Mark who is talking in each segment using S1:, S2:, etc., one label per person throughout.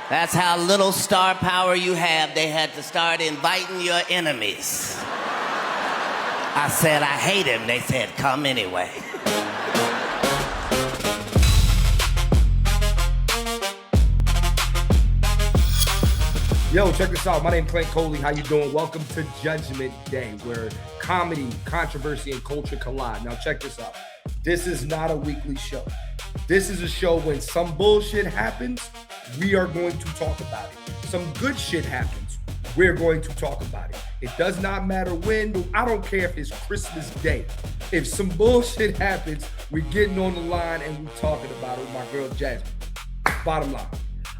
S1: That's how little star power you have. They had to start inviting your enemies. I said, I hate him. They said, come anyway.
S2: Yo, check this out. My name's Clint Coley. How you doing? Welcome to Judgment Day, where comedy, controversy, and culture collide. Now, check this out. This is not a weekly show. This is a show when some bullshit happens, we are going to talk about it. Some good shit happens, we're going to talk about it. It does not matter when. I don't care if it's Christmas Day. If some bullshit happens, we're getting on the line and we're talking about it with my girl, Jasmine. Bottom line.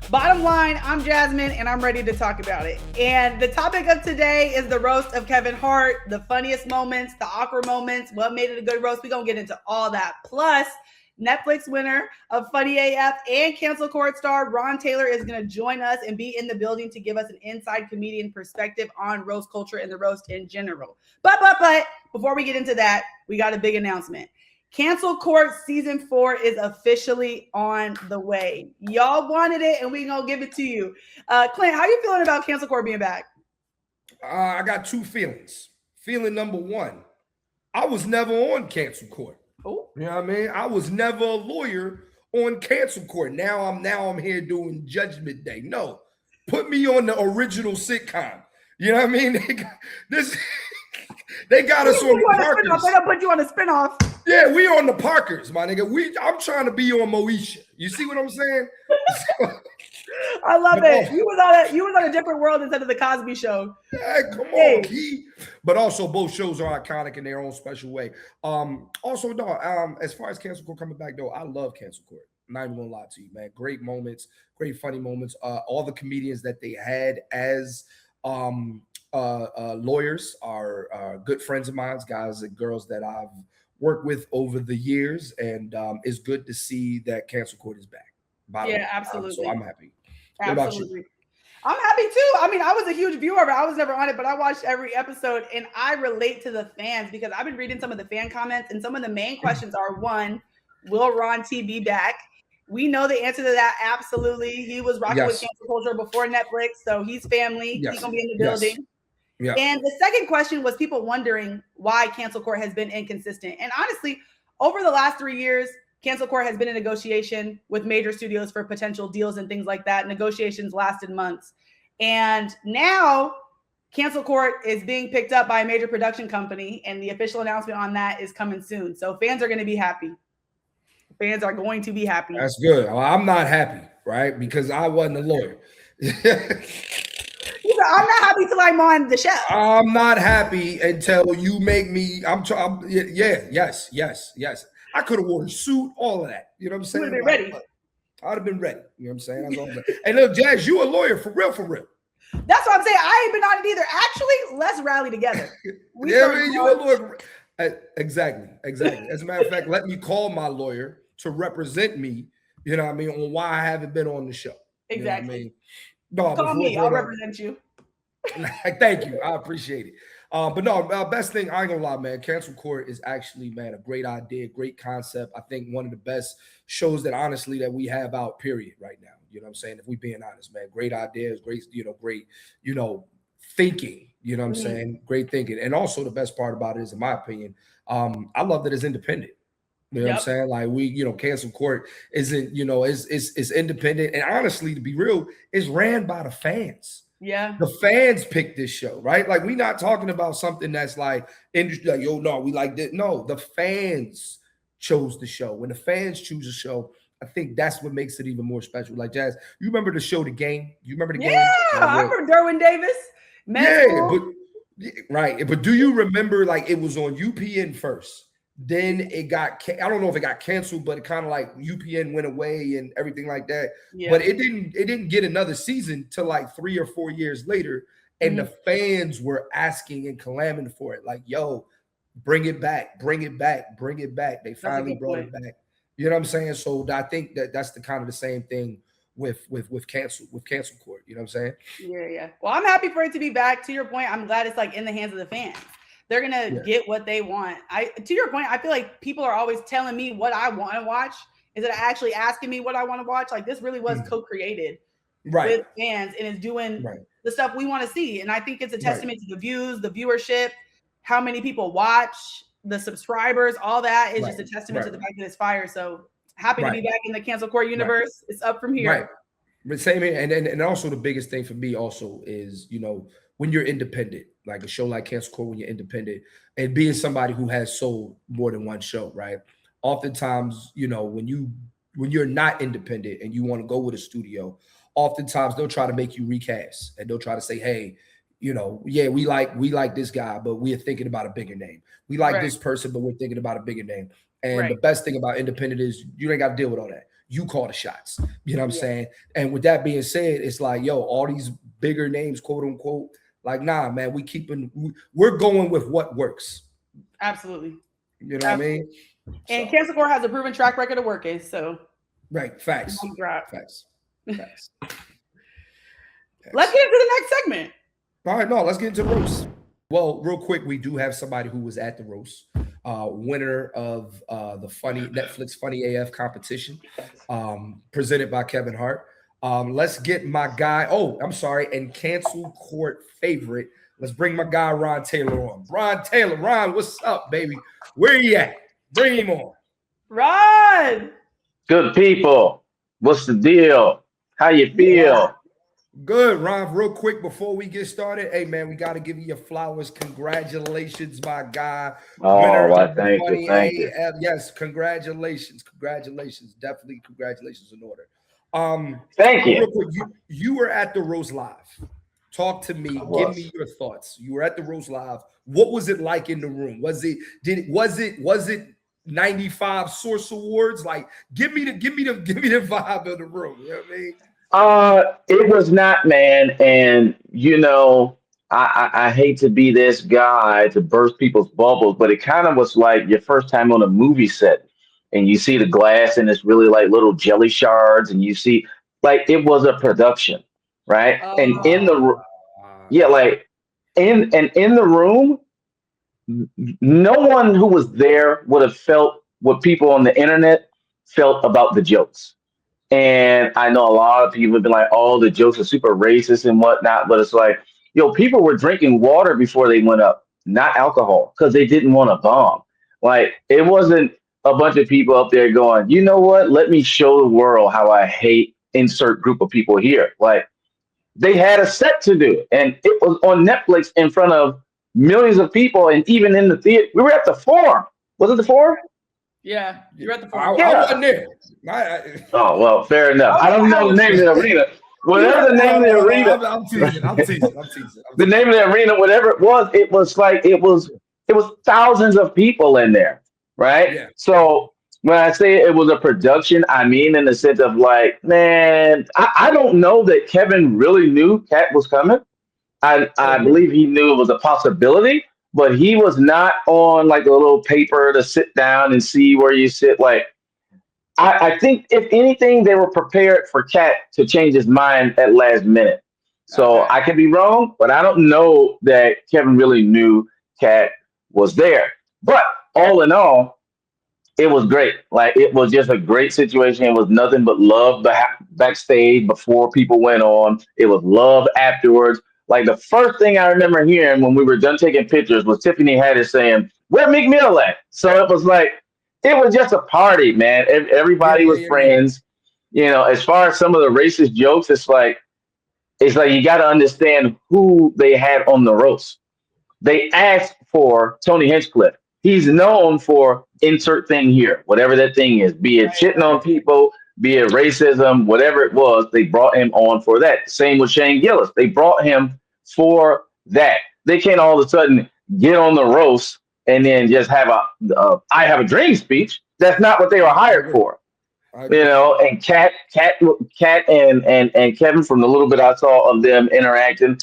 S3: Bottom line, I'm Jasmine, and I'm ready to talk about it. And the topic of today is the roast of Kevin Hart, the funniest moments, the awkward moments, what made it a good roast. We're going to get into all that. Plus, Netflix winner of Funny AF and Cancel Court star Ron Taylor is going to join us and be in the building to give us an inside comedian perspective on roast culture and the roast in general. But, before we get into that, we got a big announcement. Cancel Court Season 4 is officially on the way. Y'all wanted it, and we're going to give it to you. Clint, how you feeling about Cancel Court being back?
S2: I got two feelings. Feeling number one, I was never on Cancel Court.
S3: Oh.
S2: You know what I mean? I was never a lawyer on Cancel Court. Now I'm here doing Judgment Day. No, put me on the original sitcom. You know what I mean? They got us on the Parkers.
S3: They're gonna put you on a spinoff.
S2: Yeah, we on the Parkers, my nigga. I'm trying to be on Moesha. You see what I'm saying?
S3: I love it. You was on a different world instead of the Cosby Show.
S2: Hey, come on, Key. But also, both shows are iconic in their own special way. As far as Cancel Court coming back, though, I love Cancel Court. I'm not even gonna lie to you, man. Great moments, great funny moments. All the comedians that they had as lawyers are good friends of mine, guys and girls that I've worked with over the years, and it's good to see that Cancel Court is back.
S3: Absolutely.
S2: So I'm happy. What
S3: Absolutely.
S2: about you?
S3: I'm happy too. I mean, I was a huge viewer, but I was never on it, but I watched every episode, and I relate to the fans because I've been reading some of the fan comments, and some of the main questions are, one, will Ron T be back? We know the answer to that. Absolutely. He was rocking with cancel culture before Netflix, so he's family. He's going to be in the building. Yeah. And the second question was people wondering why Cancel Court has been inconsistent. And honestly, over the last 3 years, Cancel Court has been in negotiation with major studios for potential deals and things like that. Negotiations lasted months. And now Cancel Court is being picked up by a major production company, and the official announcement on that is coming soon. So fans are going to be happy. Fans are going to be happy.
S2: That's good. Well, I'm not happy, right? Because I wasn't a lawyer.
S3: I'm not happy till I'm on the show.
S2: I'm not happy until you make me. Yes. I could have worn a suit, all of that. You know what I'm saying?
S3: You would have been ready.
S2: I'd have been ready. You know what I'm saying? That's all I'm saying. Hey, look, Jazz, you a lawyer for real, for real.
S3: That's what I'm saying. I ain't been on it either. Actually, let's rally together.
S2: You a lawyer. Exactly. As a matter of fact, let me call my lawyer to represent me. You know what I mean? On why I haven't been on the show.
S3: Exactly.
S2: You know what I mean? No,
S3: call me. I'll represent you.
S2: Thank you. I appreciate it. But no, best thing, I ain't gonna lie, man. Cancel Court is actually, man, a great idea, great concept. I think one of the best shows that honestly that we have out, period, right now. You know what I'm saying? If we being honest, man, great ideas, great thinking. You know what I'm saying? Great thinking. And also the best part about it is, in my opinion, I love that it's independent. You know what I'm saying? Like Cancel Court isn't, it's independent. And honestly, to be real, it's ran by the fans.
S3: Yeah.
S2: The fans picked this show, right? Like, we're not talking about something that's like industry, like, yo, no, we like this. No, the fans chose the show. When the fans choose a show, I think that's what makes it even more special. Like, Jazz, you remember the show The Game? You remember The Game?
S3: Yeah, I remember Derwin Davis.
S2: Right. But do you remember, like, it was on UPN first? Then it got, I don't know if it got canceled, but it kind of like UPN went away and everything like that. Yeah. But it didn't get another season till like 3 or 4 years later. And the fans were asking and clamoring for it. Like, yo, bring it back. They finally brought it back. You know what I'm saying? So I think that's the kind of the same thing with Cancel Court. You know what I'm saying?
S3: Yeah. Well, I'm happy for it to be back. To your point, I'm glad it's like in the hands of the fans. They're gonna get what they want. To your point, I feel like people are always telling me what I want to watch instead of actually asking me what I want to watch. Like, this really was co-created
S2: Right.
S3: with fans and is doing
S2: Right.
S3: the stuff we want to see. And I think it's a
S2: Right.
S3: testament to the views, the viewership, how many people watch, the subscribers, all that is
S2: Right.
S3: just a testament to the
S2: Right.
S3: fact that it's fire. So happy to be
S2: Right.
S3: back in the cancel court
S2: Right.
S3: universe. It's up from here.
S2: Right. But same here. And also the biggest thing for me also is, you know, when you're independent, like a show like Cancel Core, when you're independent, and being somebody who has sold more than one show, right? Oftentimes, you know, when you're not independent and you want to go with a studio, oftentimes they'll try to make you recast and they'll try to say, hey, you know, yeah, we like this guy, but we're thinking about a bigger name. We like
S3: Right.
S2: this person, but we're thinking about a bigger name. And
S3: Right.
S2: the best thing about independent is you ain't got to deal with all that. You call the shots. You know what I'm
S3: Yeah.
S2: saying? And with that being said, it's like, yo, all these bigger names, quote unquote, like, nah, man, we're going with what works.
S3: Absolutely.
S2: You know what I mean?
S3: And
S2: So,
S3: Cancel Core has a proven track record of working. So
S2: right. Facts.
S3: drop.
S2: Facts.
S3: Let's get into the next segment.
S2: All right, no, let's get into the roast. Well, real quick, we do have somebody who was at the roast, winner of the Netflix Funny AF competition, presented by Kevin Hart. Let's get my guy. Oh, I'm sorry, and cancel court favorite. Let's bring my guy Ron Taylor on. Ron, what's up, baby? Where you at? Bring him on.
S3: Ron.
S4: Good people. What's the deal? How you feel?
S2: Good, Ron. Real quick before we get started, hey man, we got to give you your flowers. Congratulations, my guy.
S4: Oh, well, thank you.
S2: Yes, congratulations. Definitely congratulations in order.
S4: Thank you.
S2: Real quick, you were at the Rose Live. Talk to me. Give me your thoughts. You were at the Rose Live. What was it like in the room? Was it 95 Source Awards? Like, give me the vibe of the room. You know what I mean?
S4: It was not, man. And you know, I hate to be this guy to burst people's bubbles, but it kind of was like your first time on a movie set and you see the glass and it's really like little jelly shards and you see like it was a production, right? And in the yeah, like in the room, no one who was there would have felt what people on the internet felt about the jokes. And I know a lot of people have been like, oh, the jokes are super racist and whatnot. But it's like, yo, people were drinking water before they went up, not alcohol, because they didn't want to bomb. Like, it wasn't a bunch of people up there going, you know what? Let me show the world how I hate insert group of people here. Like, they had a set to do. And it was on Netflix in front of millions of people. And even in the theater, we were at the Forum. Was it the Forum?
S3: Yeah, you're at the
S2: I
S3: Forum.
S2: wasn't there.
S4: Oh, well, fair enough. I don't know the name of the arena. Whatever the name of the arena.
S2: I'm teasing.
S4: The name of the arena, whatever it was like it was thousands of people in there, right?
S2: Yeah.
S4: So when I say it was a production, I mean in the sense of like, man, I don't know that Kevin really knew Cat was coming. I believe he knew it was a possibility, but he was not on like a little paper to sit down and see where you sit. Like, I think if anything, they were prepared for Cat to change his mind at last minute. So
S3: Okay.
S4: I could be wrong, but I don't know that Kevin really knew Cat was there. But all in all, it was great. Like, it was just a great situation. It was nothing but love backstage before people went on. It was love afterwards. Like, the first thing I remember hearing when we were done taking pictures was Tiffany Haddish saying, "Where Meek Mill at?" So it was like, it was just a party, man. Everybody was friends. You know, as far as some of the racist jokes, it's like you got to understand who they had on the roast. They asked for Tony Hinchcliffe. He's known for insert thing here, whatever that thing is, be it shitting on people, be it racism, whatever it was, they brought him on for that. Same with Shane Gillis. They brought him for that. They can't all of a sudden get on the roast and then just have a I have a dream speech. That's not what they were hired for. You know, and Kat and Kevin, from the little bit I saw of them interacting,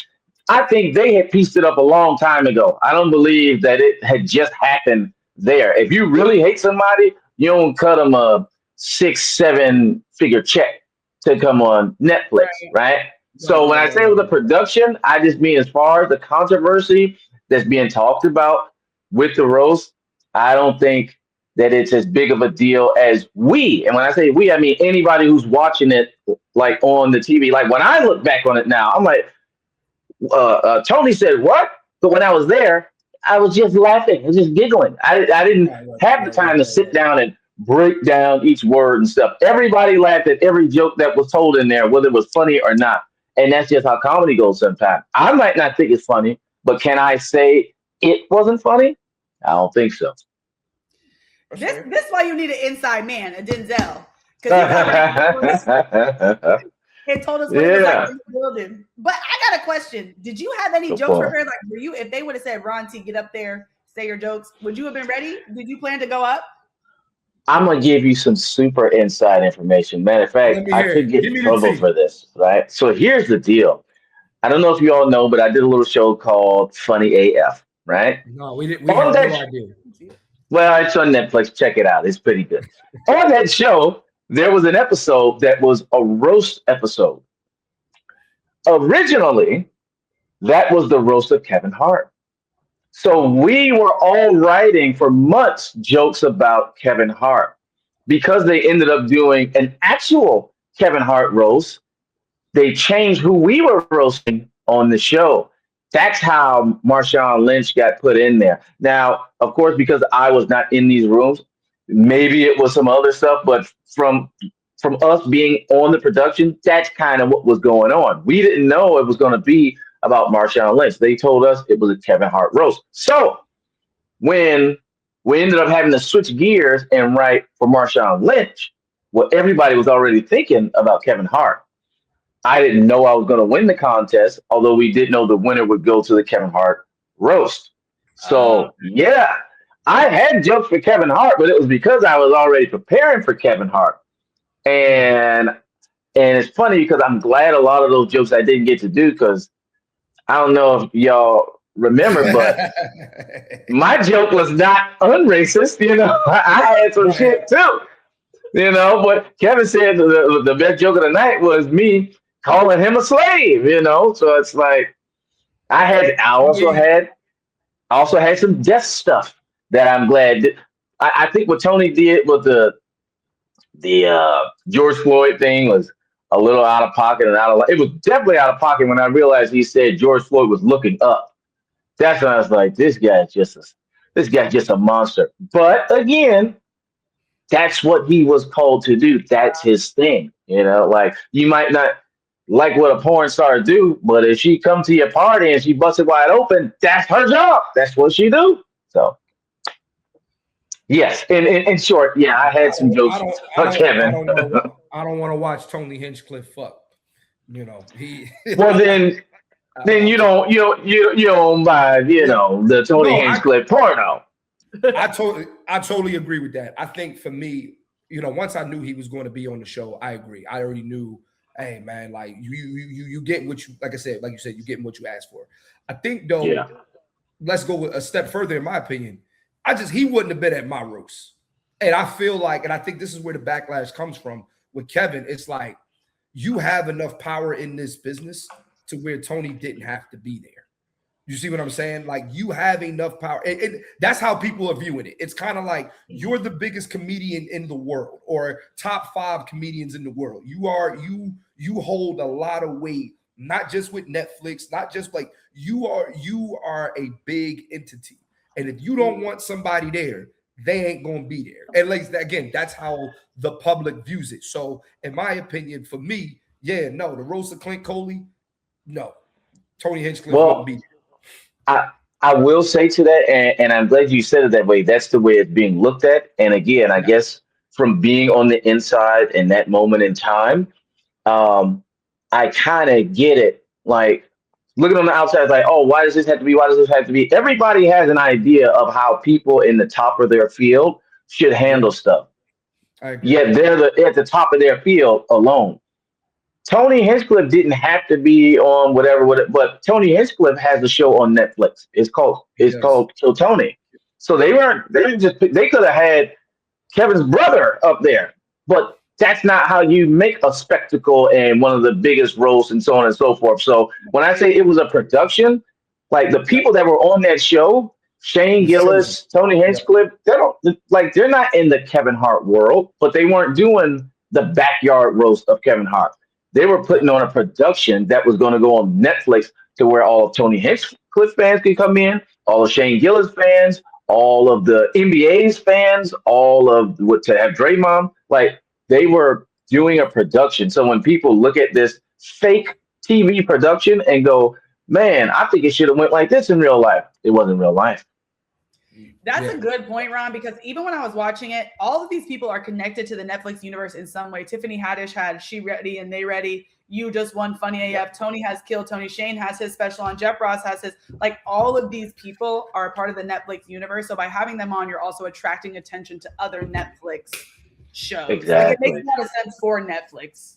S4: I think they had pieced it up a long time ago. I don't believe that it had just happened there. If you really hate somebody, you don't cut them a 6-7 figure check to come on Netflix, right? So when I say it was a production, I just mean as far as the controversy that's being talked about with the roast, I don't think that it's as big of a deal as we. And when I say we, I mean anybody who's watching it like on the TV. Like when I look back on it now, I'm like, Tony said what? But when I was there, I was just laughing and just giggling. I didn't have the time to sit down and break down each word and stuff. Everybody laughed at every joke that was told in there, whether it was funny or not. And that's just how comedy goes sometimes. I might not think it's funny, but can I say it wasn't funny? I don't think so.
S3: This is why you need an inside man, a Denzel. Because he told us what it was like in the building. But I got a question. Did you have any jokes prepared? Like, were you, if they would have said, Ron T, get up there, say your jokes, would you have been ready? Did you plan to go up?
S4: I'm gonna give you some super inside information. Matter of fact, I could get in trouble for this, right? So here's the deal. I don't know if you all know, but I did a little show called Funny AF, right?
S2: No, we didn't. We had no idea.
S4: Well, it's on Netflix. Check it out. It's pretty good. On that show, there was an episode that was a roast episode. Originally, that was the roast of Kevin Hart. So we were all writing for months jokes about Kevin Hart. Because they ended up doing an actual Kevin Hart roast, they changed who we were roasting on the show. That's how Marshawn Lynch got put in there. Now, of course, because I was not in these rooms, maybe it was some other stuff, but from us being on the production, that's kind of what was going on. We didn't know it was going to be about Marshawn Lynch. They told us it was a Kevin Hart roast. So when we ended up having to switch gears and write for Marshawn Lynch, well, everybody was already thinking about Kevin Hart. I didn't know I was going to win the contest, although we did know the winner would go to the Kevin Hart roast. So, yeah, I had jokes for Kevin Hart, but it was because I was already preparing for Kevin Hart. And it's funny because I'm glad a lot of those jokes I didn't get to do because I don't know if y'all remember, but my joke was not unracist. You know, I had some shit too. You know, but Kevin said the best joke of the night was me calling him a slave. You know, so it's like I also had some death stuff that I'm glad. I think what Tony did with the George Floyd thing was a little out of pocket and it was definitely out of pocket when I realized he said George Floyd was looking up. That's when I was like, this guy's just a monster. But again, that's what he was called to do. That's his thing. You know, like you might not like what a porn star do, but if she come to your party and she busts it wide open, that's her job. That's what she do. So yes, in short, yeah, I had some jokes for Kevin.
S2: I don't want to watch Tony Hinchcliffe fuck. You know, he.
S4: Well, then you don't buy the Tony Hinchcliffe porno.
S2: I totally agree with that. I think for me, once I knew he was going to be on the show, I agree. I already knew, hey man, like you get what you, like I said, like you said, you getting what you asked for. I think though, let's go a step further. In my opinion, he wouldn't have been at my roast, and I feel like, and I think this is where the backlash comes from with Kevin. It's like you have enough power in this business to where Tony didn't have to be there. You see what I'm saying? Like you have enough power. And that's how people are viewing it. It's kind of like you're the biggest comedian in the world or top 5 comedians in the world. You hold a lot of weight, not just with Netflix, not just like you are a big entity. And if you don't want somebody there, they ain't going to be there. At least, again, that's how the public views it. So in my opinion, for me, the roast of Clint Coley, no. Tony Hinchcliffe wouldn't be there.
S4: I will say to that, and I'm glad you said it that way. That's the way it's being looked at. And again, I guess from being on the inside in that moment in time, I kind of get it. Like looking on the outside, it's like, oh, why does this have to be? Why does this have to be? Everybody has an idea of how people in the top of their field should handle stuff. Yet they're at the top of their field alone. Tony Hinchcliffe didn't have to be on whatever, but Tony Hinchcliffe has a show on Netflix. It's called Kill Tony. So they could have had Kevin's brother up there, but that's not how you make a spectacle and one of the biggest roasts and so on and so forth. So when I say it was a production, like the people that were on that show, Shane
S2: It's silly.
S4: Gillis, Tony
S2: Yeah.
S4: Hinchcliffe, they don't like they're not in the Kevin Hart world, but they weren't doing the backyard roast of Kevin Hart. They were
S2: Yeah.
S4: putting on a production that was going to go on Netflix to where all of Tony Hinchcliffe fans could come in, all of Shane Gillis fans, all of the NBA's fans, all of what to have Draymond. Like they were doing a production. So when people look at this fake TV production and go, man, I think it should have went like this in real life. It wasn't real life.
S3: That's
S2: Yeah.
S3: a good point, Ron, because even when I was watching it, all of these people are connected to the Netflix universe in some way. Tiffany Haddish had She Ready and They Ready. You just won Funny AF. Tony has Kill Tony. Shane has his special on. Jeff Ross has his. Like, all of these people are a part of the Netflix universe. So by having them on, you're also attracting attention to other Netflix shows. Like,
S4: Exactly.
S3: it makes a lot of sense for Netflix.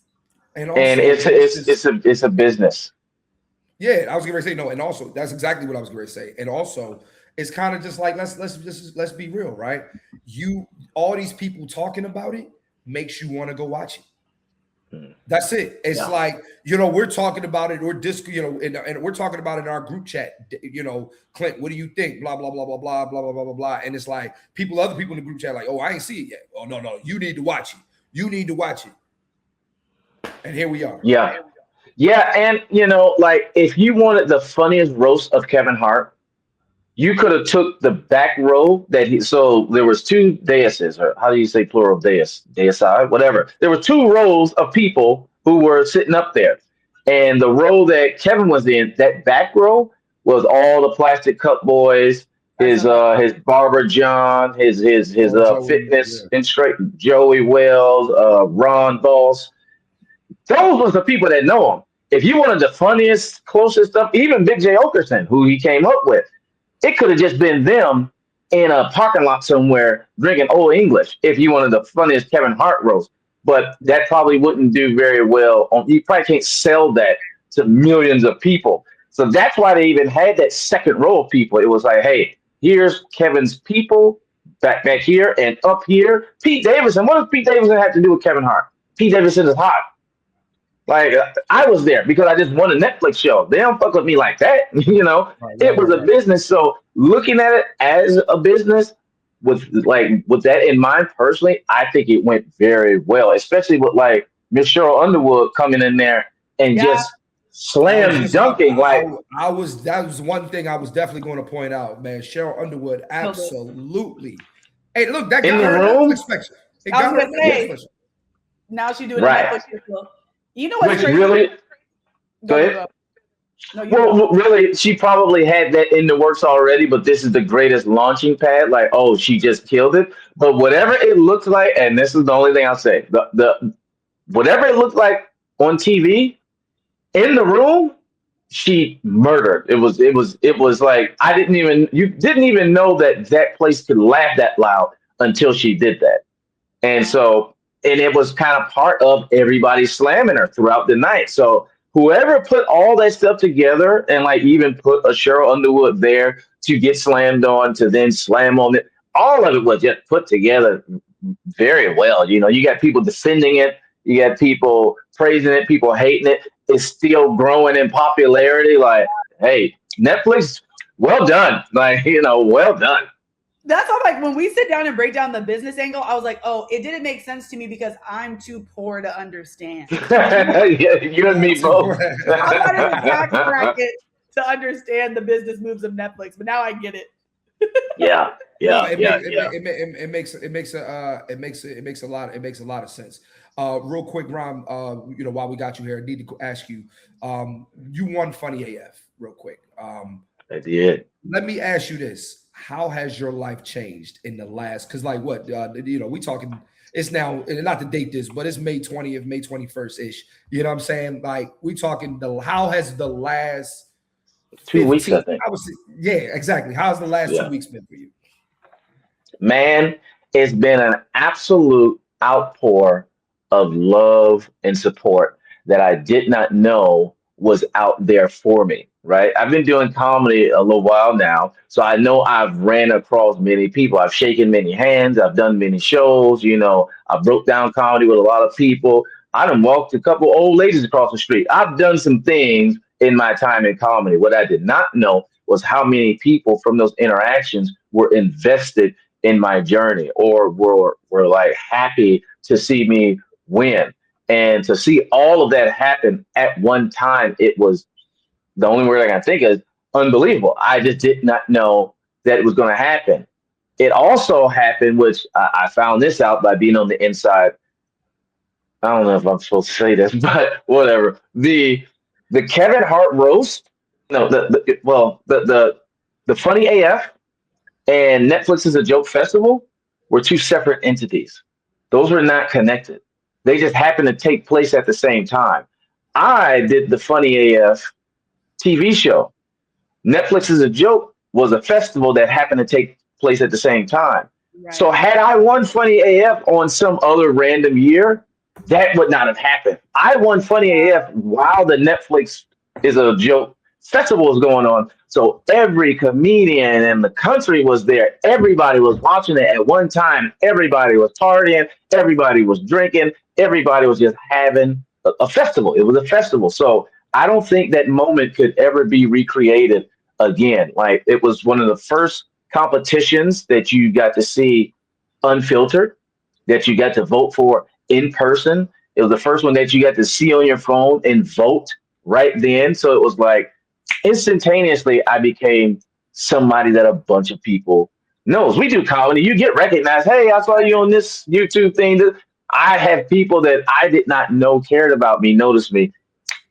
S2: And also,
S4: And it's a business.
S2: yeah, I was going to say no, and also that's exactly what I was going to say. And also, it's kind of just like let's be real, right? All these people talking about it makes you want to go watch it. That's it. It's like, we're talking about it, or and we're talking about it in our group chat. Clint, what do you think? Blah blah blah blah blah blah blah blah blah blah. And it's like other people in the group chat, like, oh, I ain't see it yet. Oh no, you need to watch it. You need to watch it. And here we are.
S4: Yeah. Yeah. And like if you wanted the funniest roast of Kevin Hart, you could have took the back row so there was two daises, or how do you say plural daisi, whatever. There were two rows of people who were sitting up there. And the row that Kevin was in, that back row was all the Plastic Cup Boys, his barber John, his
S2: Joey,
S4: fitness instructor Joey Wells, Ron Boss. Those was the people that know him. If you wanted the funniest, closest stuff, even Big J Okerson, who he came up with, it could have just been them in a parking lot somewhere drinking Old English if you wanted the funniest Kevin Hart roast. But that probably wouldn't do very well. You probably can't sell that to millions of people. So that's why they even had that second row of people. It was like, hey, here's Kevin's people back here and up here. Pete Davidson. What does Pete Davidson have to do with Kevin Hart? Pete Davidson is hot. Like I was there because I just won a Netflix show. They don't fuck with me like that, It was a business. So looking at it as a business with that in mind, personally, I think it went very well, especially with like Miss Cheryl Underwood coming in there and just slam dunking.
S2: That was one thing I was definitely going to point out, man. Cheryl Underwood, absolutely. Hey, look, that
S4: in
S2: got
S4: the
S2: her
S4: room.
S2: Netflix special.
S3: I was gonna say, now she's doing
S4: Right.
S3: a Netflix special. You know what's
S4: Which
S3: crazy?
S4: really, go ahead.
S3: No,
S4: Well, really, she probably had that in the works already, but this is the greatest launching pad. Like, oh, she just killed it. But whatever it looks like, and this is the only thing I'll say, the whatever it looked like on TV, in the room, she murdered. It was like you didn't even know that place could laugh that loud until she did that. And so, and it was kind of part of everybody slamming her throughout the night. So whoever put all that stuff together and like even put a Cheryl Underwood there to get slammed on, to then slam on it, all of it was just put together very well. You got people defending it, you got people praising it, people hating it. It's still growing in popularity. Like, hey, Netflix, well done. Like, well done.
S3: That's all. Like when we sit down and break down the business angle, I was like, oh, it didn't make sense to me because I'm too poor to understand.
S4: Yeah, you and me both.
S3: I'm not in the tax bracket to understand the business moves of Netflix, but now I get it.
S2: It makes a lot of sense. Real quick, Ron, while we got you here, I need to ask you, you won Funny AF real quick.
S4: I did.
S2: Let me ask you this. How has your life changed in the last, because like what, we talking, it's now, not to date this, but it's May 20th, May 21st ish. You know what I'm saying? Like we talking how has the last
S4: 2 weeks, I think.
S2: Yeah, exactly. How's the last 2 weeks been for you?
S4: Man, it's been an absolute outpour of love and support that I did not know was out there for me, right? I've been doing comedy a little while now, so I know I've ran across many people. I've shaken many hands. I've done many shows. I broke down comedy with a lot of people. I done walked a couple old ladies across the street. I've done some things in my time in comedy. What I did not know was how many people from those interactions were invested in my journey or were like happy to see me win. And to see all of that happen at one time, it was the only word I can think is unbelievable. I just did not know that it was going to happen. It also happened, which I found this out by being on the inside. I don't know if I'm supposed to say this, but whatever. The Kevin Hart roast, no, the Funny AF and Netflix is a Joke Festival were two separate entities. Those were not connected. They just happened to take place at the same time. I did the Funny AF TV show. Netflix is a Joke was a festival that happened to take place at the same time.
S3: Right.
S4: So had I won Funny AF on some other random year, that would not have happened. I won Funny AF while the Netflix is a Joke festival was going on. So every comedian in the country was there. Everybody was watching it at one time. Everybody was partying. Everybody was drinking. Everybody was just having a festival. It was a festival. So I don't think that moment could ever be recreated again. Like it was one of the first competitions that you got to see unfiltered, that you got to vote for in person. It was the first one that you got to see on your phone and vote right then. So it was like instantaneously I became somebody that a bunch of people knows. We do comedy. You get recognized. Hey, I saw you on this YouTube thing. I have people that I did not know cared about me notice me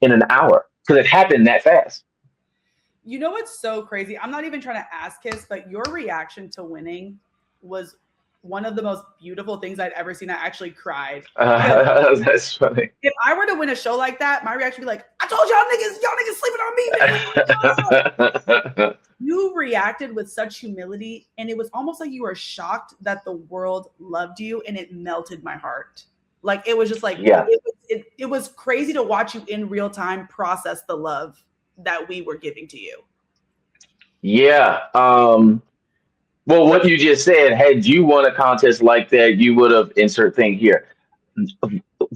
S4: in an hour because it happened that fast.
S3: You know what's so crazy? I'm not even trying to ask Kiss, but your reaction to winning was one of the most beautiful things I'd ever seen. I actually cried.
S4: That's funny.
S3: If I were to win a show like that, my reaction would be like, I told y'all niggas sleeping on me, man. You reacted with such humility, and it was almost like you were shocked that the world loved you, and it melted my heart. Like, it was just like,
S4: yeah.
S3: It was crazy to watch you in real time process the love that we were giving to you.
S4: Yeah. Well, what you just said, had you won a contest like that, you would have insert thing here.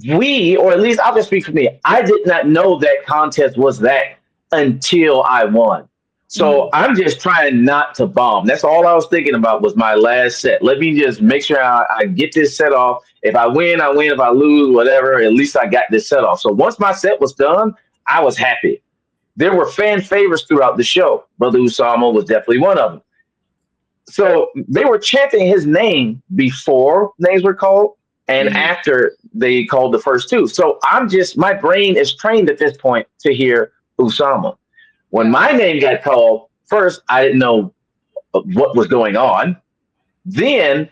S4: We, or at least I'll just speak for me, I did not know that contest was that until I won. So I'm just trying not to bomb. That's all I was thinking about was my last set. Let me just make sure I get this set off. If I win, I win. If I lose, whatever, at least I got this set off. So once my set was done, I was happy. There were fan favorites throughout the show. Brother Usama was definitely one of them. So they were chanting his name before names were called and after they called the first two. So my brain is trained at this point to hear Usama. When my name got called, first, I didn't know what was going on. Then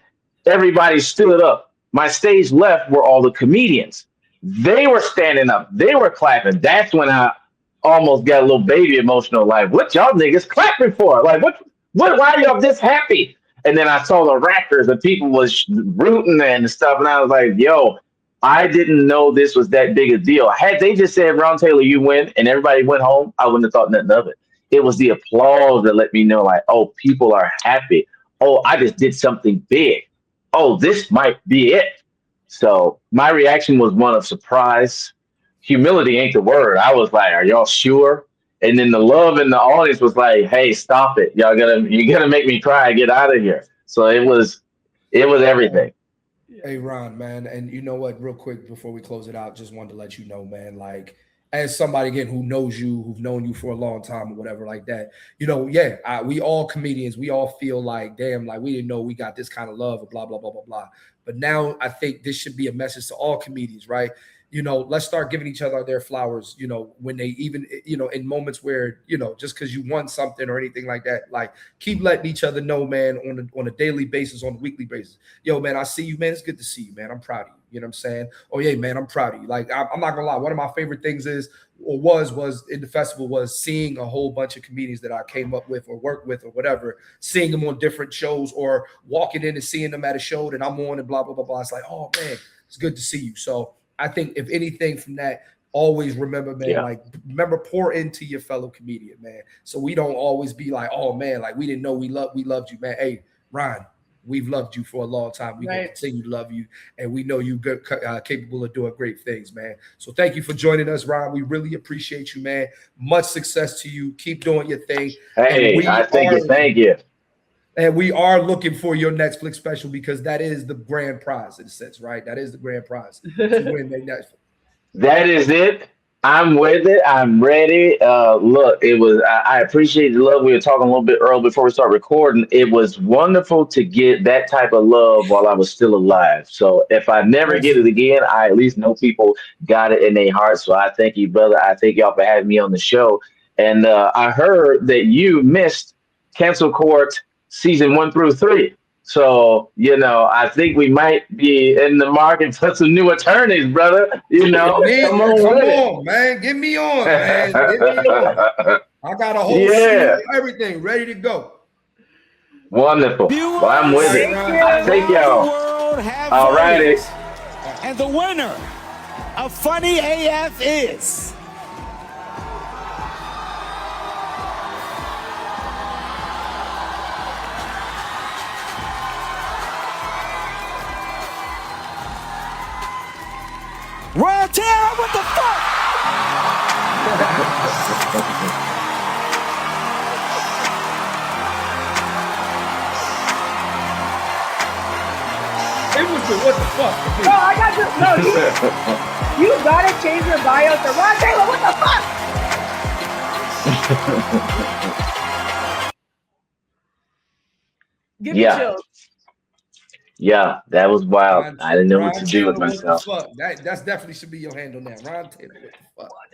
S4: everybody stood up. My stage left were all the comedians. They were standing up. They were clapping. That's when I almost got a little baby emotional. Like, what y'all niggas clapping for? Like, why are y'all this happy? And then I saw the rappers and people was rooting and stuff. And I was like, yo, I didn't know this was that big a deal. Had they just said, Ron Taylor, you win, and everybody went home, I wouldn't have thought nothing of it. It was the applause that let me know, like, oh, people are happy. Oh, I just did something big. Oh, this might be it. So my reaction was one of surprise. Humility ain't the word. I was like, are y'all sure? And then the love in the audience was like, hey, stop it. You're gonna make me cry. Get out of here. So it was everything.
S2: Hey, Ron, man. And you know what, real quick before we close it out, just wanted to let you know, man, like, as somebody again who knows you, who've known you for a long time or whatever like that, we all comedians, we all feel like, damn, like we didn't know we got this kind of love or blah, blah, blah, blah, blah. But now I think this should be a message to all comedians, right? Let's start giving each other their flowers, when they even, in moments where, just because you won something or anything like that, like keep letting each other know, man, on a daily basis, on a weekly basis. Yo, man, I see you, man. It's good to see you, man. I'm proud of you. You know what I'm saying? Oh, yeah, man, I'm proud of you. Like, I'm not gonna lie. One of my favorite things was in the festival was seeing a whole bunch of comedians that I came up with or worked with or whatever, seeing them on different shows or walking in and seeing them at a show that I'm on and blah, blah, blah, blah. It's like, oh, man, it's good to see you. So I think if anything from that, always remember, man, remember pour into your fellow comedian, man. So we don't always be like, oh, man, like we didn't know we loved you, man. Hey, Ryan, we've loved you for a long time. We're going to continue to love you, and we know you're good, capable of doing great things, man. So thank you for joining us, Ron. We really appreciate you, man. Much success to you. Keep doing your thing.
S4: Hey, thank you.
S2: And we are looking for your Netflix special because that is the grand prize in a sense, right? That is the grand prize to win the Netflix.
S4: That is it. I'm with it. I'm ready. Look, it was. I appreciate the love. We were talking a little bit earlier before we start recording. It was wonderful to get that type of love while I was still alive. So if I never get it again, I at least know people got it in their heart. So I thank you, brother. I thank y'all for having me on the show. And I heard that you missed Cancel Court season 1 through 3. So, I think we might be in the market for some new attorneys, brother. Come on,
S2: man. Get me on, man. Get me on. I got a whole season, everything ready to go.
S4: Wonderful. Well, I'm with it. I thank y'all. All righty.
S5: And the winner of Funny AF is... Ron Taylor, what the fuck?
S2: It was the what the fuck?
S3: No, I got this. No, you gotta change your bio to Ron Taylor, what the fuck? Give me chills.
S4: Yeah, that was wild. I didn't know what to do with myself.
S2: That's definitely should be your handle now. Ron Taylor, what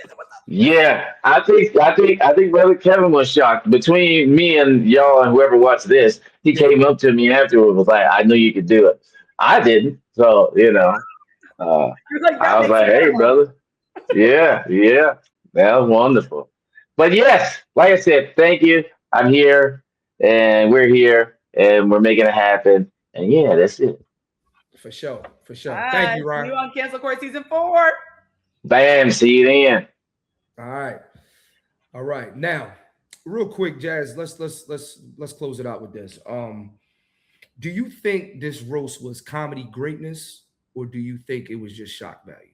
S2: the fuck?
S4: Yeah, I think Brother Kevin was shocked. Between me and y'all and whoever watched this, he came up to me afterwards, was like, "I knew you could do it." I didn't, so I was like, "Hey, brother, yeah, that was wonderful." But yes, like I said, thank you. I'm here, and we're here, and we're making it happen. And yeah, that's it.
S2: For sure. Thank you, Ron.
S3: See you on Cancel Court season 4.
S4: Bam. See you then.
S2: All right. Now, real quick, Jazz. Let's close it out with this. Do you think this roast was comedy greatness, or do you think it was just shock value?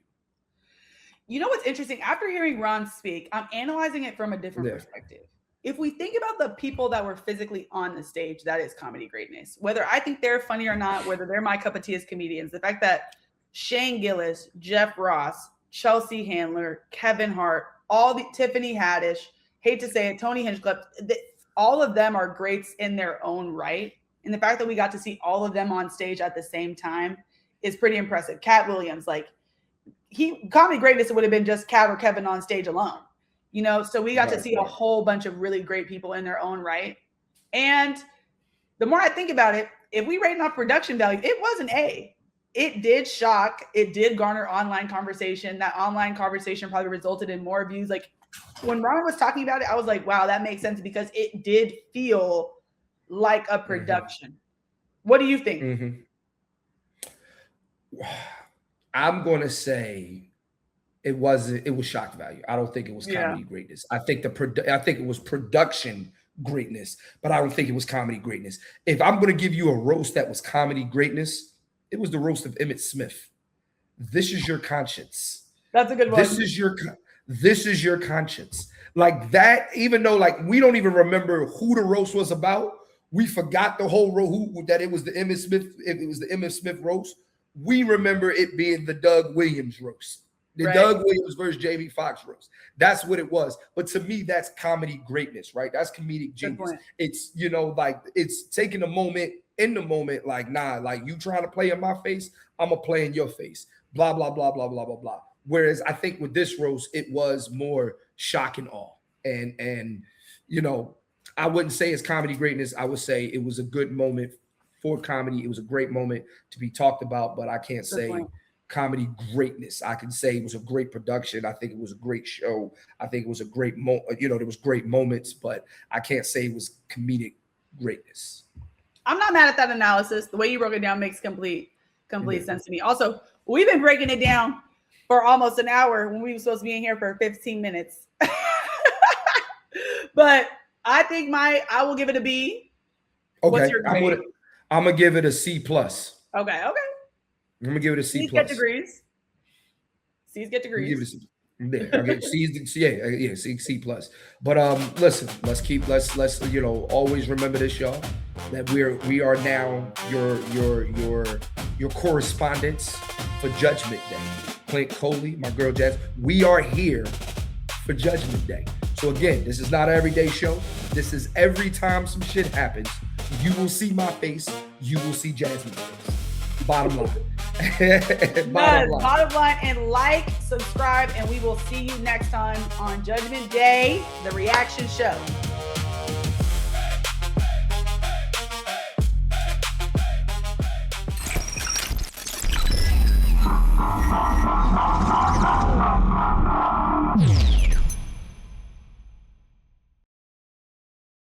S3: You know what's interesting? After hearing Ron speak, I'm analyzing it from a different perspective. If we think about the people that were physically on the stage, that is comedy greatness. Whether I think they're funny or not, whether they're my cup of tea as comedians, the fact that Shane Gillis, Jeff Ross, Chelsea Handler, Kevin Hart, Tiffany Haddish, hate to say it, Tony Hinchcliffe, all of them are greats in their own right. And the fact that we got to see all of them on stage at the same time is pretty impressive. Cat Williams, comedy greatness, it would have been just Cat or Kevin on stage alone. So we got to see a whole bunch of really great people in their own right. And the more I think about it, if we rate off production value, it was an A. It did shock. It did garner online conversation. That online conversation probably resulted in more views. Like when Ron was talking about it, I was like, wow, that makes sense because it did feel like a production. What do you think?
S2: I'm going to say it was shock value. I don't think it was comedy greatness. I think it was production greatness, but I don't think it was comedy greatness. If I'm going to give you a roast that was comedy greatness, it was the roast of Emmitt Smith. This is your conscience.
S3: That's a good one.
S2: This is your conscience. Like that, even though we don't even remember who the roast was about, we forgot the whole that it was the Emmitt Smith. It was the Emmitt Smith roast. We remember it being the Doug Williams roast. The Doug Williams versus Jamie Foxx roast. That's what it was. But to me, that's comedy greatness, right? That's comedic genius. It's, it's taking a moment in the moment, you trying to play in my face, I'm going to play in your face. Blah, blah, blah, blah, blah, blah, blah. Whereas I think with this roast, it was more shock and awe. And I wouldn't say it's comedy greatness. I would say it was a good moment for comedy. It was a great moment to be talked about, but I can't say comedy greatness. I can say it was a great production. I think it was a great show. I think it was a great there was great moments, but I can't say it was comedic greatness.
S3: I'm not mad at that analysis. The way you broke it down makes complete sense to me. Also, we've been breaking it down for almost an hour when we were supposed to be in here for 15 minutes. But I think I will give it a B.
S2: Okay.
S3: What's your grade?
S2: I'm gonna give it a C plus.
S3: Okay.
S2: I'm gonna give it a C
S3: C's
S2: plus.
S3: get degrees. C's get degrees.
S2: Give it a C. Yeah, okay, C plus. But listen, let's always remember this, y'all, that we are now your correspondents for Judgment Day. Clint Coley, my girl Jazz, we are here for Judgment Day. So again, this is not an everyday show. This is every time some shit happens, you will see my face, you will see Jasmine's face. Bottom line.
S3: Bottom line, and like, subscribe, and we will see you next time on Judgment Day, the reaction show.